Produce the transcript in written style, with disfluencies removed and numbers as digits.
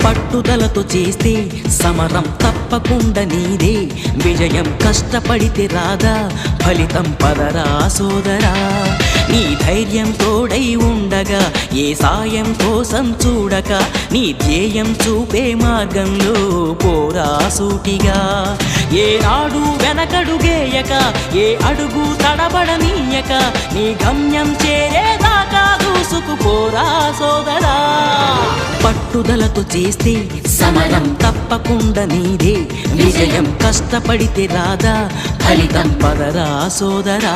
పట్టుదలతో చేస్తే సమరం తప్పకుండా నీదే, విజయం కష్టపడితే రాదా ఫలితం పదరా సోదరా. నీ ధైర్యం తోడై ఉండగా ఏ సాయం కోసం చూడక, నీ ధ్యేయం చూపే మార్గంలో పోరా సూటిగా. ఏనాడు వెనకడుగేయక ఏ అడుగు తడబడనీయక, నీ గమ్యం చేరేదాకా దూసుకుపోరా సోదరా. పట్టుదలతో చేస్తే సమరం తప్పకుండా నీదే, విజయం కష్టపడితే రాదా ఫలితం పదరా సోదరా.